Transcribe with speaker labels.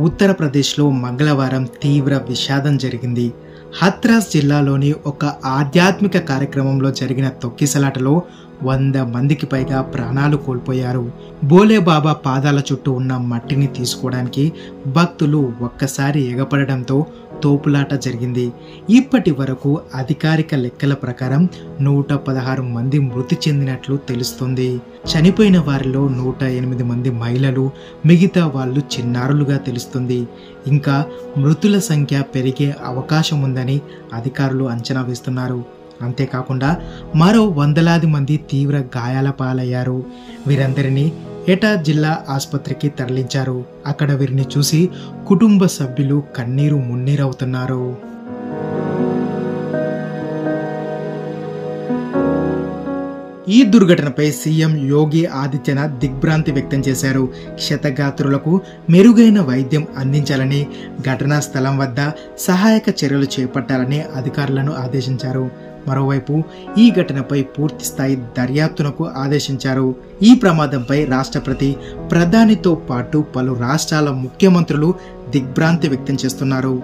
Speaker 1: ఉత్తరప్రదేశ్లో మంగళవారం తీవ్ర విషాదం జరిగింది. హత్రాస్ జిల్లాలోని ఒక ఆధ్యాత్మిక కార్యక్రమంలో జరిగిన తొక్కిసలాటలో 100 మందికి పైగా ప్రాణాలు కోల్పోయారు. బోలేబాబా పాదాల చుట్టూ ఉన్న మట్టిని తీసుకోవడానికి భక్తులు ఒక్కసారి ఎగపడడంతో తోపులాట జరిగింది. ఇప్పటి వరకు అధికారిక లెక్కల ప్రకారం 116 మంది మృతి చెందినట్లు తెలుస్తుంది. చనిపోయిన వారిలో 108 మంది మహిళలు, మిగతా వాళ్ళు చిన్నారులుగా తెలుస్తుంది. ఇంకా మృతుల సంఖ్య పెరిగే అవకాశం ఉందని అధికారులు అంచనా వేస్తున్నారు. అంతేకాకుండా మరో వందలాది మంది తీవ్ర గాయాల పాలయ్యారు. వీరందరినీ ఎటా జిల్లా ఆసుపత్రికి తరలించారు. అక్కడ వీరిని చూసి కుటుంబ సభ్యులు కన్నీరు మున్నీరవుతున్నారు. ఈ దుర్ఘటనపై సీఎం యోగి ఆదిత్యనాథ్ దిగ్భ్రాంతి వ్యక్తం చేశారు. క్షతగాత్రులకు మెరుగైన వైద్యం అందించాలని, ఘటనా స్థలం వద్ద సహాయక చర్యలు చేపట్టాలని అధికారులను ఆదేశించారు. మరోవైపు ఈ ఘటనపై పూర్తి స్థాయి దర్యాప్తునకు ఆదేశించారు. ఈ ప్రమాదంపై రాష్ట్రపతి, ప్రధానితో పాటు పలు రాష్ట్రాల ముఖ్యమంత్రులు దిగ్భ్రాంతి వ్యక్తం చేస్తున్నారు.